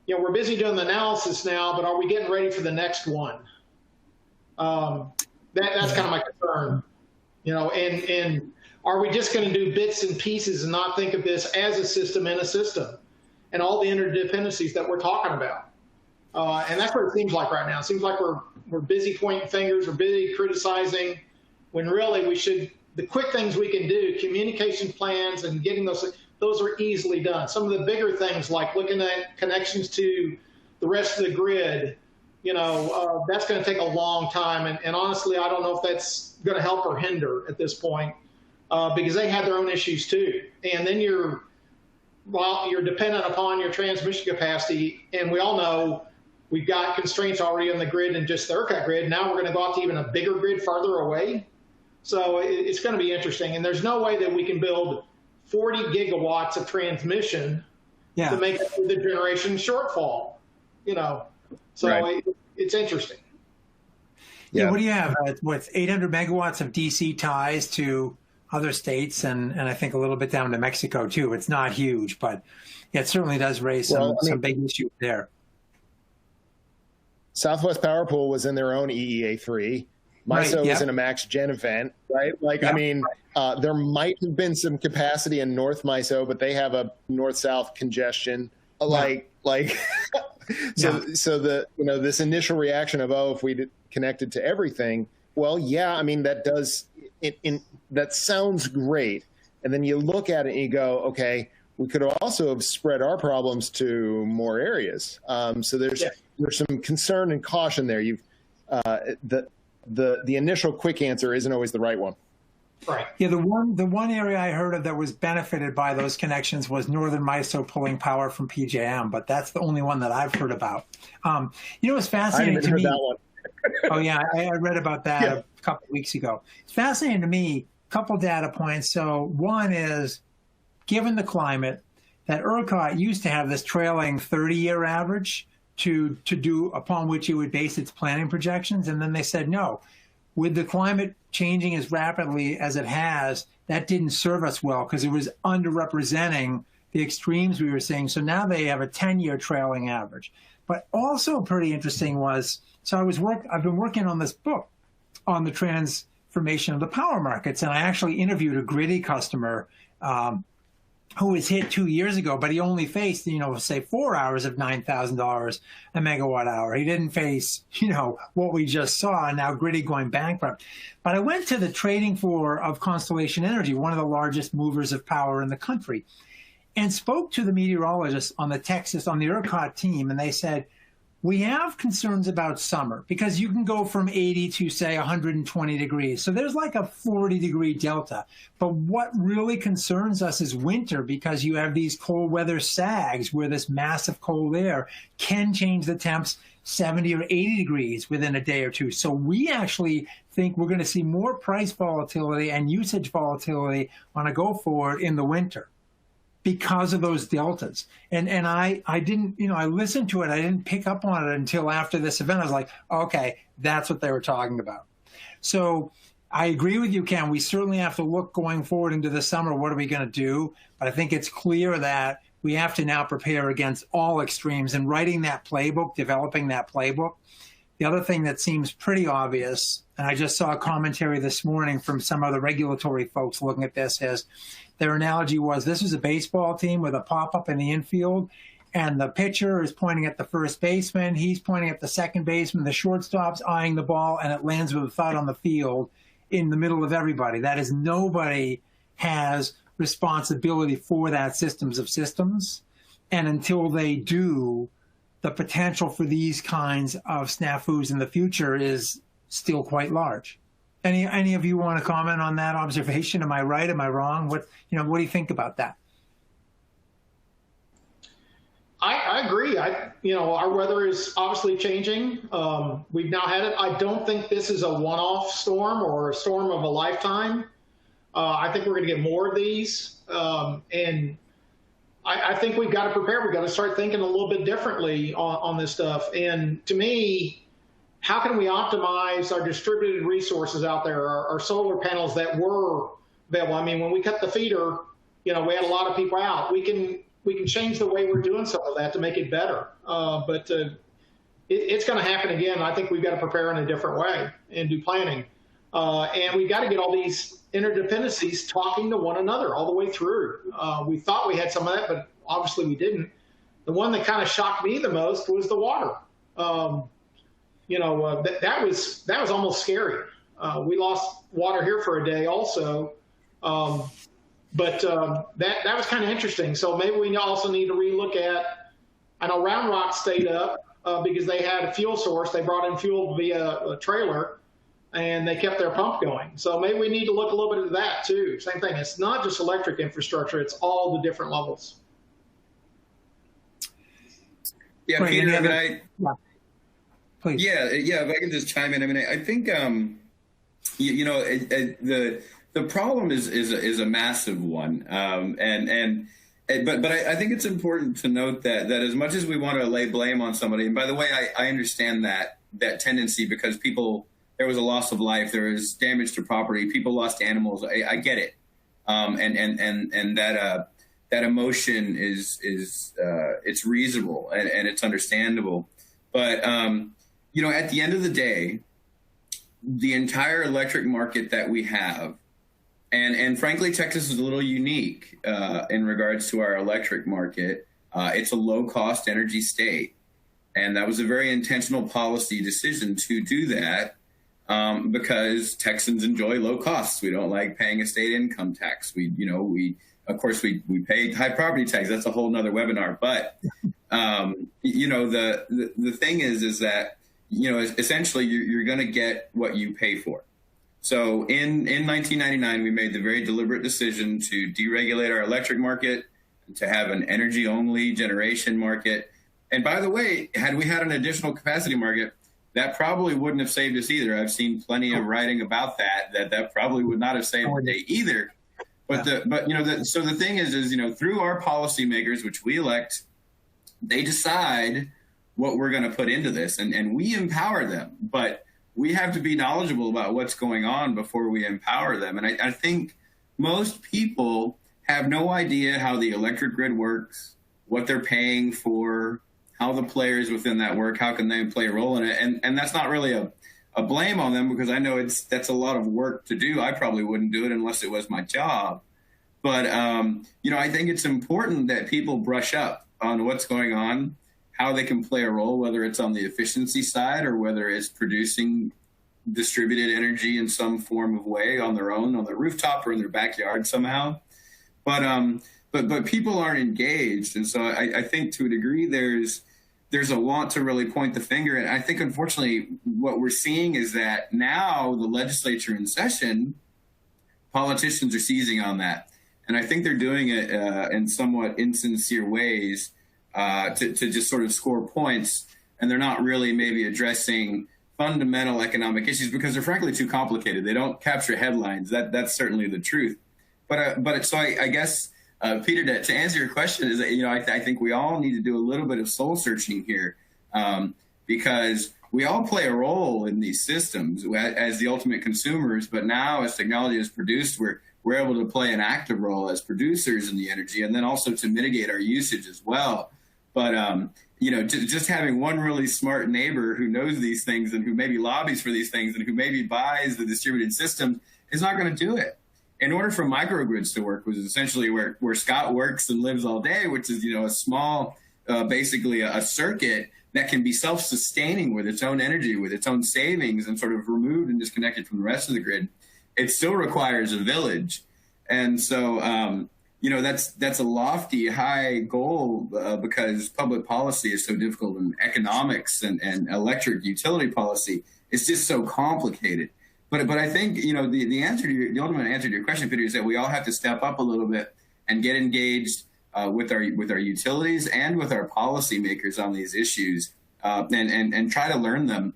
you know, we're busy doing the analysis now, but are we getting ready for the next one? That's kind of my concern, you know, and are we just going to do bits and pieces and not think of this as a system in a system and all the interdependencies that we're talking about? And that's what it seems like right now. It seems like we're busy pointing fingers, we're busy criticizing, when really we should, the quick things we can do, communication plans and getting those are easily done. Some of the bigger things like looking at connections to the rest of the grid, you know, that's going to take a long time. And honestly, I don't know if that's going to help or hinder at this point, because they have their own issues too. And then you're dependent upon your transmission capacity. And we all know we've got constraints already on the grid and just the ERCOT grid. Now we're going to go out to even a bigger grid farther away. So it's going to be interesting. And there's no way that we can build 40 gigawatts of transmission to make up for the generation shortfall, you know. So right. It's interesting. Yeah. What do you have? What's 800 megawatts of DC ties to other states, and I think a little bit down to Mexico too. It's not huge, but it certainly does raise some big issues there. Southwest Power Pool was in their own EEA3. MISO was in a max gen event, right? Like, I mean, there might have been some capacity in North MISO, but they have a north-south congestion. So the, you know, this initial reaction of, oh, if we connected to everything, well, yeah, I mean, that does, that sounds great. And then you look at it and you go, okay, we could also have spread our problems to more areas. So there's some concern and caution there. The initial quick answer isn't always the right one. Right. Yeah, the one area I heard of that was benefited by those connections was Northern MISO pulling power from PJM, but that's the only one that I've heard about. You know, it's fascinating to me. That one. Oh yeah, I read about that a couple of weeks ago. It's fascinating to me. A couple data points. So one is, given the climate, that ERCOT used to have this trailing 30-year average to do upon which it would base its planning projections, and then they said no. With the climate changing as rapidly as it has, that didn't serve us well because it was underrepresenting the extremes we were seeing. So now they have a 10-year trailing average. But also pretty interesting was, so I've been working on this book on the transformation of the power markets, and I actually interviewed a gritty customer who was hit 2 years ago, but he only faced, you know, say 4 hours of $9,000 a megawatt hour. He didn't face, you know, what we just saw, now gritty going bankrupt. But I went to the trading floor of Constellation Energy, one of the largest movers of power in the country, and spoke to the meteorologists on the ERCOT team, and they said, we have concerns about summer because you can go from 80 to, say, 120 degrees. So there's like a 40-degree delta. But what really concerns us is winter, because you have these cold weather sags where this massive cold air can change the temps 70 or 80 degrees within a day or two. So we actually think we're going to see more price volatility and usage volatility on a go forward in the winter, because of those deltas. And I didn't, you know, I listened to it. I didn't pick up on it until after this event. I was like, okay, that's what they were talking about. So I agree with you, Ken. We certainly have to look going forward into the summer. What are we going to do? But I think it's clear that we have to now prepare against all extremes, and writing that playbook, developing that playbook. The other thing that seems pretty obvious, and I just saw a commentary this morning from some of the regulatory folks looking at this, is their analogy was this is a baseball team with a pop-up in the infield, and the pitcher is pointing at the first baseman, he's pointing at the second baseman, the shortstop's eyeing the ball, and it lands with a thud on the field in the middle of everybody. That is, nobody has responsibility for that systems of systems, and until they do, the potential for these kinds of snafus in the future is still quite large. Any of you want to comment on that observation? Am I right? Am I wrong? What do you think about that? I agree. Our weather is obviously changing. We've now had it. I don't think this is a one-off storm or a storm of a lifetime. I think we're going to get more of these. And I think we've got to prepare. We've got to start thinking a little bit differently on this stuff. And to me, how can we optimize our distributed resources out there, our solar panels that were available? I mean, when we cut the feeder, we had a lot of people out. We can change the way we're doing some of that to make it better. But it's going to happen again. I think we've got to prepare in a different way and do planning. And we've got to get all these interdependencies talking to one another all the way through. We thought we had some of that, but obviously we didn't. The one that kind of shocked me the most was the water. That was almost scary. We lost water here for a day also. But that was kind of interesting. So maybe we also need to relook at, I know Round Rock stayed up because they had a fuel source. They brought in fuel via a trailer, and they kept their pump going. So maybe we need to look a little bit at that too. Same thing. It's not just electric infrastructure. It's all the different levels. Yeah, right, Peter, please. Yeah, if I can just chime in. I mean, I think, the problem is a massive one. But I think it's important to note that as much as we want to lay blame on somebody, and by the way, I understand that tendency because there was a loss of life, there was damage to property, people lost animals. I get it. And that emotion is it's reasonable and it's understandable. But, at the end of the day, the entire electric market that we have, and frankly, Texas is a little unique in regards to our electric market. It's a low-cost energy state, and that was a very intentional policy decision to do that because Texans enjoy low costs. We don't like paying a state income tax. We of course we pay high property tax. That's a whole nother webinar. But the thing is that essentially you're going to get what you pay for. So in 1999, we made the very deliberate decision to deregulate our electric market, to have an energy-only generation market. And by the way, had we had an additional capacity market, that probably wouldn't have saved us either. I've seen plenty of writing about that probably would not have saved the day either. But so the thing is through our policymakers, which we elect, they decide what we're going to put into this, and we empower them. But we have to be knowledgeable about what's going on before we empower them. And I think most people have no idea how the electric grid works, what they're paying for, how the players within that work, how can they play a role in it. And that's not really a blame on them because I know that's a lot of work to do. I probably wouldn't do it unless it was my job. But, I think it's important that people brush up on what's going on, how they can play a role, whether it's on the efficiency side or whether it's producing distributed energy in some form of way on their own, on their rooftop or in their backyard somehow. But people aren't engaged. And so I think to a degree there's a want to really point the finger. And I think, unfortunately, what we're seeing is that now the legislature in session, politicians are seizing on that. And I think they're doing it in somewhat insincere ways to just sort of score points. And they're not really maybe addressing fundamental economic issues because they're frankly too complicated. They don't capture headlines. That's certainly the truth. But so I guess, Peter, to answer your question is that, I think we all need to do a little bit of soul searching here because we all play a role in these systems as the ultimate consumers. But now as technology is produced, we're able to play an active role as producers in the energy and then also to mitigate our usage as well. But, just having one really smart neighbor who knows these things and who maybe lobbies for these things and who maybe buys the distributed system is not going to do it. In order for microgrids to work, which is essentially where Scott works and lives all day, which is, a small, basically a circuit that can be self-sustaining with its own energy, with its own savings and sort of removed and disconnected from the rest of the grid, it still requires a village. And so that's a lofty, high goal because public policy is so difficult, and economics and electric utility policy is just so complicated. But I think, the ultimate answer to your question, Peter, is that we all have to step up a little bit and get engaged with our utilities and with our policymakers on these issues, and try to learn them,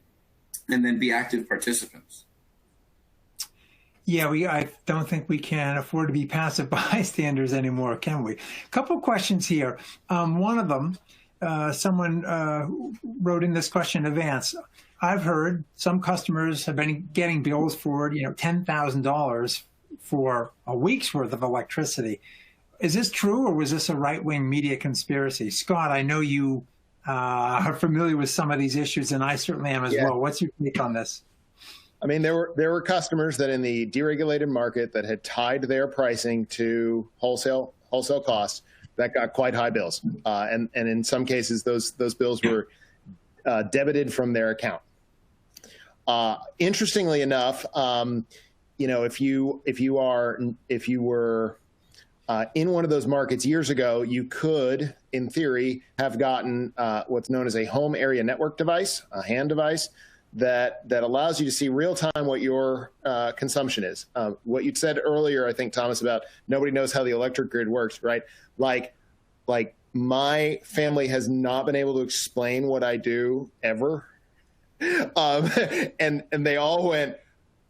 and then be active participants. Yeah, I don't think we can afford to be passive bystanders anymore, can we? A couple of questions here. One of them, someone wrote in this question in advance. I've heard some customers have been getting bills for $10,000 for a week's worth of electricity. Is this true, or was this a right-wing media conspiracy? Scott, I know you are familiar with some of these issues, and I certainly am as well. What's your take on this? I mean, there were customers that in the deregulated market that had tied their pricing to wholesale costs that got quite high bills, and in some cases those bills were debited from their account. Interestingly enough, if you were in one of those markets years ago, you could, in theory, have gotten what's known as a home area network device, a hand device, that allows you to see real time what your consumption is. What you said earlier, I think, Thomas, about nobody knows how the electric grid works, right? Like my family has not been able to explain what I do ever. And they all went,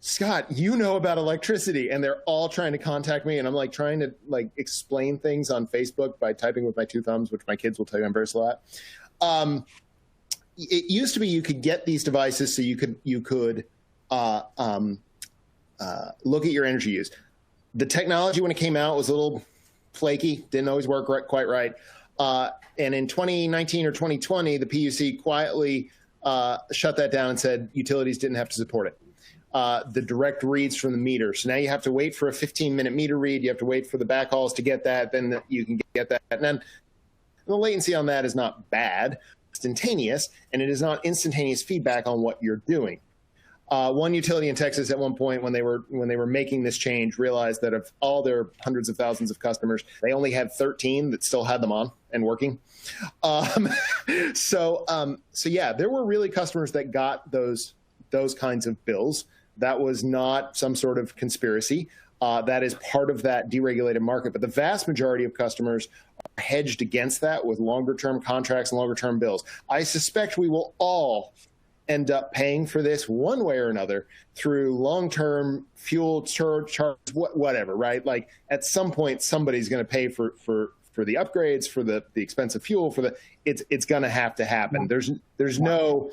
Scott, you know about electricity, and they're all trying to contact me, and I'm trying to explain things on Facebook by typing with my two thumbs, which my kids will tell you I'm very slow at. It used to be you could get these devices so you could look at your energy use. The technology when it came out was a little flaky, didn't always work quite right. And in 2019 or 2020, the PUC quietly shut that down and said utilities didn't have to support it. The direct reads from the meter. So now you have to wait for a 15-minute meter read. You have to wait for the backhauls to get that. Then you can get that. And then the latency on that is not bad. Instantaneous, and it is not instantaneous feedback on what you're doing. One utility in Texas at one point, when they were making this change, realized that of all their hundreds of thousands of customers, they only had 13 that still had them on and working. So yeah, there were really customers that got those kinds of bills. That was not some sort of conspiracy. That is part of that deregulated market. But the vast majority of customers are hedged against that with longer-term contracts and longer-term bills. I suspect we will all end up paying for this one way or another through long-term fuel charges, whatever, right? Like at some point, somebody's going to pay for the upgrades, for the expensive fuel, it's going to have to happen. There's no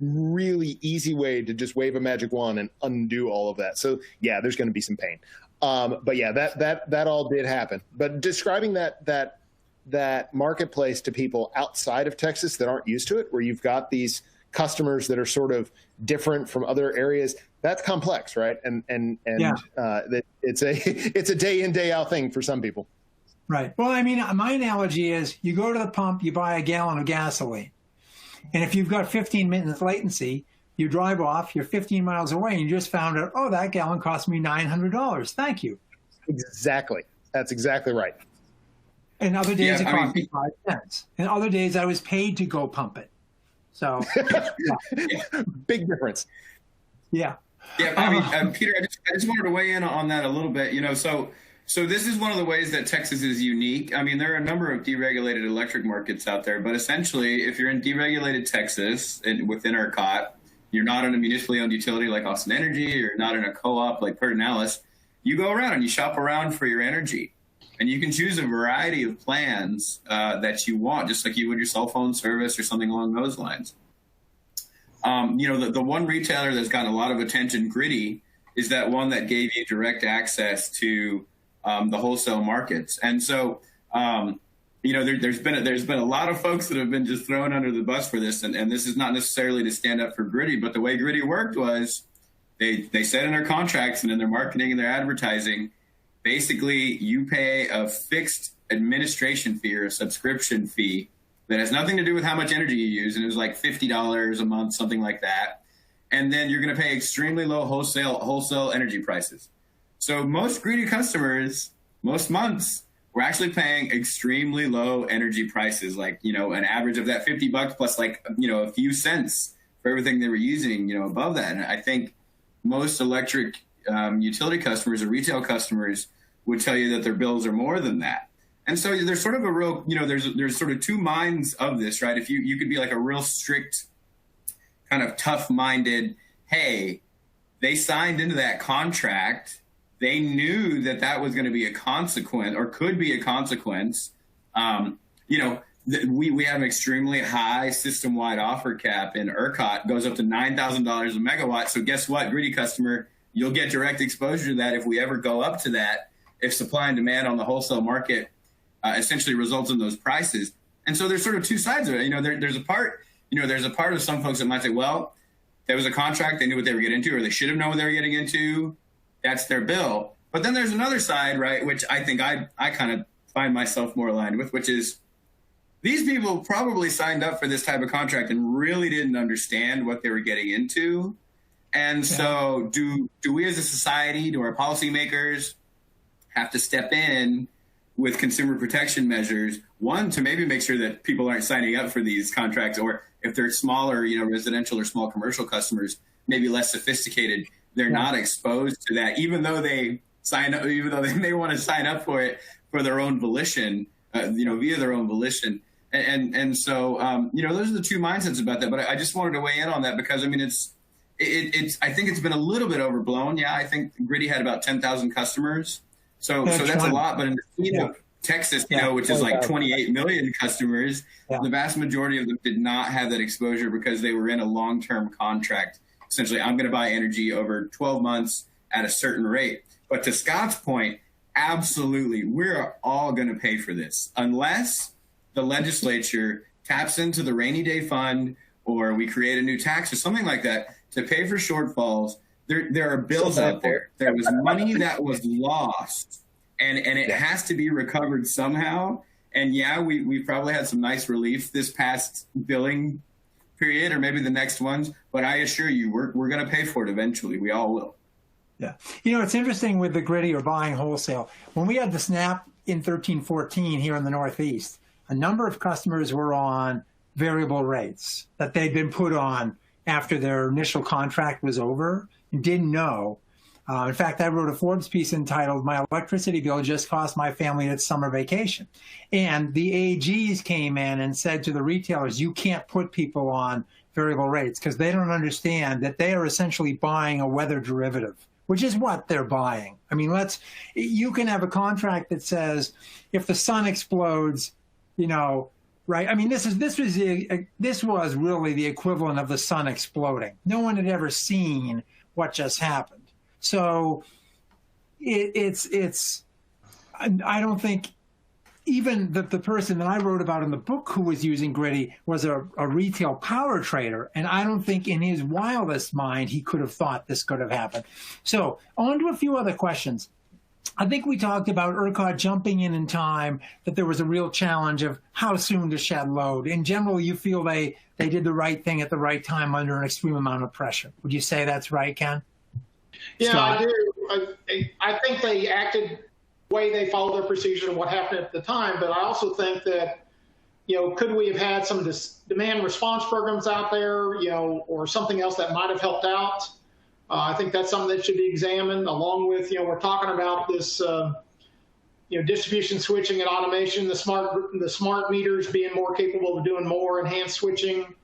really easy way to just wave a magic wand and undo all of that. So yeah, there's going to be some pain. But yeah, that all did happen. But describing that marketplace to people outside of Texas that aren't used to it, where you've got these customers that are sort of different from other areas, that's complex, right? And it's a day in, day out thing for some people. Right. Well, I mean, my analogy is you go to the pump, you buy a gallon of gasoline. And if you've got 15 minutes latency, you drive off, you're 15 miles away, and you just found out, oh, that gallon cost me $900. Thank you. Exactly. That's exactly right. And other days it cost me 5 cents. And other days I was paid to go pump it. So, big difference. Yeah. Yeah. I mean, Peter, I just wanted to weigh in on that a little bit. So this is one of the ways that Texas is unique. I mean, there are a number of deregulated electric markets out there, but essentially, if you're in deregulated Texas and within ERCOT, you're not in a municipally owned utility like Austin Energy, you're not in a co-op like Pertinalis, you go around and you shop around for your energy. And you can choose a variety of plans that you want, just like you would your cell phone service or something along those lines. The one retailer that's gotten a lot of attention, Gritty, is that one that gave you direct access to the wholesale markets. And so, there's been a lot of folks that have been just thrown under the bus for this. And this is not necessarily to stand up for Gritty, but the way Gritty worked was they said in their contracts and in their marketing and their advertising, basically you pay a fixed administration fee or a subscription fee that has nothing to do with how much energy you use. And it was like $50 a month, something like that. And then you're going to pay extremely low wholesale energy prices. So most Gritty customers most months we're actually paying extremely low energy prices, like, you know, an average of that $50 plus, like, you know, a few cents for everything they were using, you know, above that. And I think most electric utility customers or retail customers would tell you that their bills are more than that. And so there's sort of a real, you know, there's sort of two minds of this, right? If you could be like a real strict, kind of tough-minded, hey, they signed into that contract, they knew that that was going to be a consequence or could be a consequence. You know, we have an extremely high system-wide offer cap in ERCOT, goes up to $9,000 a megawatt. So guess what, greedy customer, you'll get direct exposure to that if we ever go up to that, if supply and demand on the wholesale market essentially results in those prices. And so there's sort of two sides of it. You know, there's a part of some folks that might say, well, there was a contract, they knew what they were getting into, or they should have known what they were getting into. That's their bill. But then there's another side, right, which I think I kind of find myself more aligned with, which is these people probably signed up for this type of contract and really didn't understand what they were getting into. And so do we as a society, do our policymakers have to step in with consumer protection measures, one, to maybe make sure that people aren't signing up for these contracts, or if they're smaller, you know, residential or small commercial customers, maybe less sophisticated, they're not exposed to that, even though they may want to sign up for it for their own volition, you know, via their own volition. And so, you know, those are the two mindsets about that. But I just wanted to weigh in on that because, I mean, I think it's been a little bit overblown. Yeah, I think Gritty had about 10,000 customers. So that's a lot. But in the state of Texas, you know, which is like 28 million customers, the vast majority of them did not have that exposure because they were in a long-term contract. Essentially, I'm going to buy energy over 12 months at a certain rate. But to Scott's point, absolutely, we're all going to pay for this unless the legislature taps into the rainy day fund or we create a new tax or something like that to pay for shortfalls. There are bills out there. There was money that was lost, and it has to be recovered somehow. And yeah, we probably had some nice relief this past billing period, or maybe the next ones. But I assure you, we're going to pay for it eventually. We all will. Yeah. You know, it's interesting with the Gritty or buying wholesale. When we had the snap in 13-14 here in the Northeast, a number of customers were on variable rates that they'd been put on after their initial contract was over and didn't know. In fact, I wrote a Forbes piece entitled, "My Electricity Bill Just Cost My Family Its Summer Vacation." And the AGs came in and said to the retailers, you can't put people on variable rates because they don't understand that they are essentially buying a weather derivative, which is what they're buying. I mean, you can have a contract that says if the sun explodes, you know, right? I mean, this was really the equivalent of the sun exploding. No one had ever seen what just happened. So I don't think even the person that I wrote about in the book who was using Gritty was a retail power trader. And I don't think in his wildest mind he could have thought this could have happened. So on to a few other questions. I think we talked about ERCOT jumping in time, that there was a real challenge of how soon to shed load. In general, you feel they did the right thing at the right time under an extreme amount of pressure. Would you say that's right, Ken? Yeah, Scott? I do. I think they acted the way they followed their procedure and what happened at the time, but I also think that, you know, could we have had some demand response programs out there, you know, or something else that might have helped out? I think that's something that should be examined along with, you know, we're talking about this, you know, distribution switching and automation, the smart meters being more capable of doing more enhanced switching.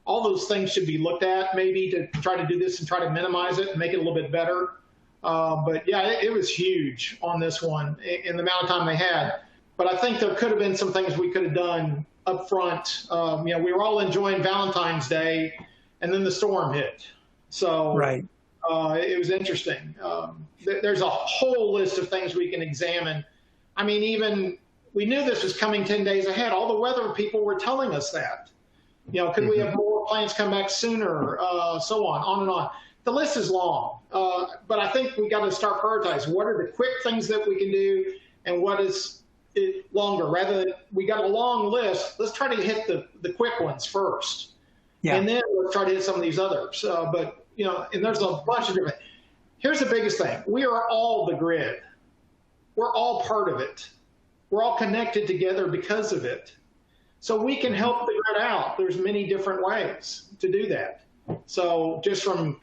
All those things should be looked at maybe to try to do this and try to minimize it and make it a little bit better. But yeah, it was huge on this one in the amount of time they had. But I think there could have been some things we could have done up front. You know, we were all enjoying Valentine's Day and then the storm hit. So right. It was interesting. There's a whole list of things we can examine. I mean, even we knew this was coming 10 days ahead. All the weather people were telling us that. You know, could we have more plants come back sooner? So on and on. The list is long, but I think we got to start prioritizing. What are the quick things that we can do, and what is it longer? Rather than we got a long list, let's try to hit the quick ones first, and then let's try to hit some of these others. But you know, and there's a bunch of different. Here's the biggest thing: we are all the grid. we're all part of it. We're all connected together because of it. So we can help figure it out. There's many different ways to do that. So just from,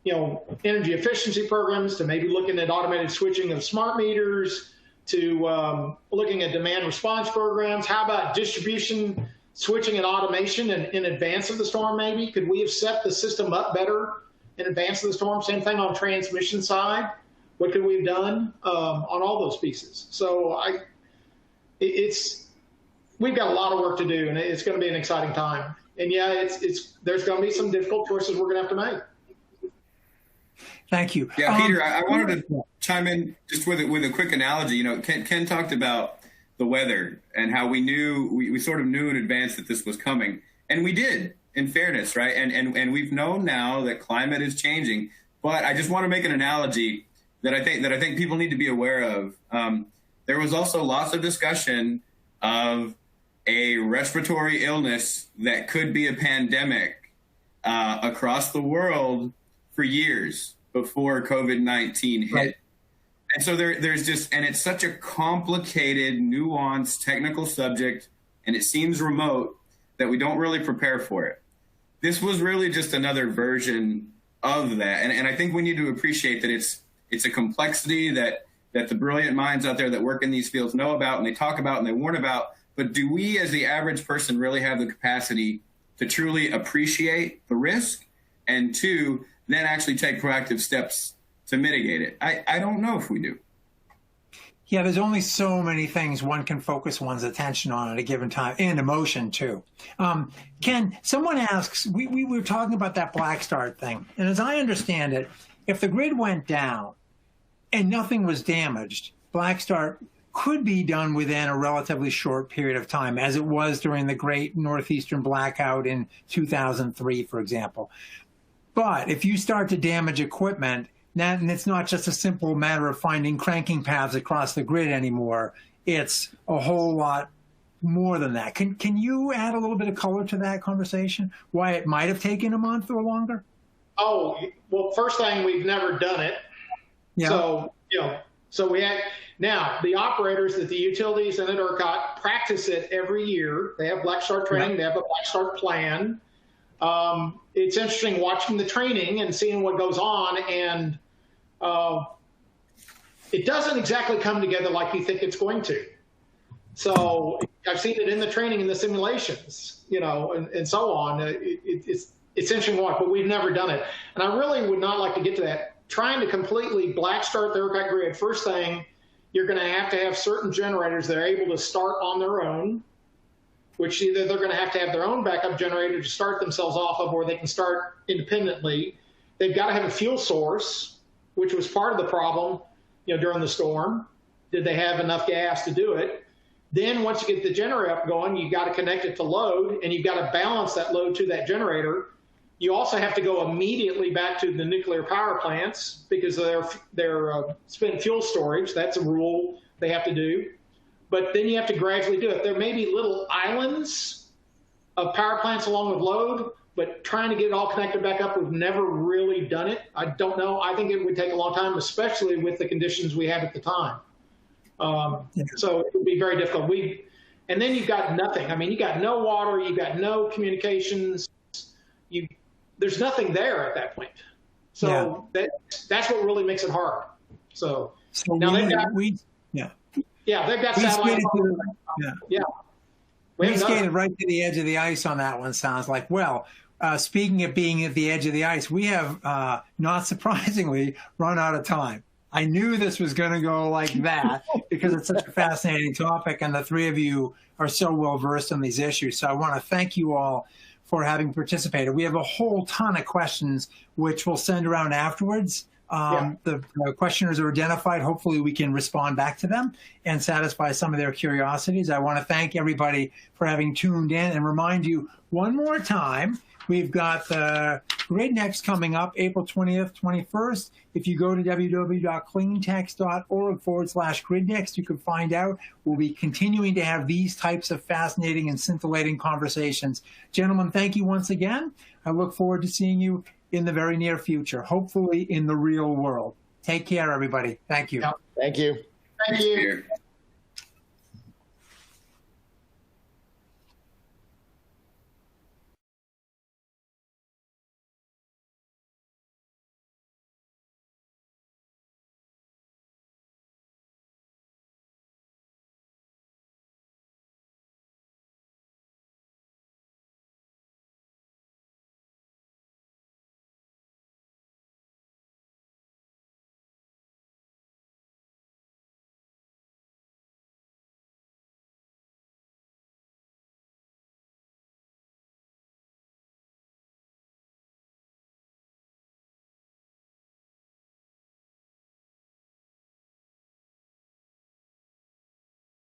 energy efficiency programs to maybe looking at automated switching of smart meters to looking at demand response programs. How about distribution switching and automation in advance of the storm maybe? Could we have set the system up better in advance of the storm? Same thing on transmission side. What could we have done on all those pieces? So we've got a lot of work to do, and it's going to be an exciting time. And yeah, there's going to be some difficult choices we're going to have to make. Thank you. Yeah, Peter, I wanted to chime in just with a quick analogy. Ken talked about the weather and how we sort of knew in advance that this was coming, and we did, in fairness, right? And we've known now that climate is changing. But I just want to make an analogy that I think people need to be aware of. There was also lots of discussion of a respiratory illness that could be a pandemic across the world for years before COVID-19 hit. Right. And so there's just, and it's such a complicated, nuanced, technical subject, and it seems remote that we don't really prepare for it. This was really just another version of that. And I think we need to appreciate that it's a complexity that the brilliant minds out there that work in these fields know about, and they talk about and they warn about. But do we, as the average person, really have the capacity to truly appreciate the risk, and two, then actually take proactive steps to mitigate it? I don't know if we do. Yeah, there's only so many things one can focus one's attention on at a given time, and emotion too. Ken, someone asks, we were talking about that black start thing, and as I understand it, if the grid went down and nothing was damaged, black start could be done within a relatively short period of time, as it was during the great Northeastern blackout in 2003, for example. But if you start to damage equipment, and it's not just a simple matter of finding cranking paths across the grid anymore, it's a whole lot more than that. Can you add a little bit of color to that conversation? Why it might have taken a month or longer? Oh, well, first thing, we've never done it. Yeah. So we had, now the operators at the utilities and at ERCOT practice it every year. They have black start training. They have a black start plan. It's interesting watching the training and seeing what goes on, and it doesn't exactly come together like you think it's going to. So I've seen it in the training and the simulations, and so on. It's interesting to watch, but we've never done it. And I really would not like to get to that. Trying to completely black start the ERCOT grid, first thing, you're going to have certain generators that are able to start on their own, which either they're going to have their own backup generator to start themselves off of, or they can start independently. They've got to have a fuel source, which was part of the problem, during the storm. Did they have enough gas to do it? Then once you get the generator up going, you've got to connect it to load, and you've got to balance that load to that generator. You also have to go immediately back to the nuclear power plants because of their spent fuel storage. That's a rule they have to do. But then you have to gradually do it. There may be little islands of power plants along with load, but trying to get it all connected back up, we've never really done it. I don't know. I think it would take a long time, especially with the conditions we had at the time. So it would be very difficult. And then you've got nothing. I mean, you got no water, you've got no communications. There's nothing there at that point. So that's what really makes it hard. So now they've got satellite. We skated right to the edge of the ice on that one, sounds like. Well, speaking of being at the edge of the ice, we have, not surprisingly, run out of time. I knew this was going to go like that because it's such a fascinating topic, and the three of you are so well versed in these issues. So I want to thank you all for having participated. We have a whole ton of questions which we'll send around afterwards. The questioners are identified. Hopefully we can respond back to them and satisfy some of their curiosities. I want to thank everybody for having tuned in and remind you one more time, we've got the Grid Next coming up April 20th, 21st. If you go to www.cleantex.org/GridNext, you can find out. We'll be continuing to have these types of fascinating and scintillating conversations. Gentlemen, thank you once again. I look forward to seeing you in the very near future, hopefully in the real world. Take care, everybody. Thank you. Thank you. Thank you. Peter.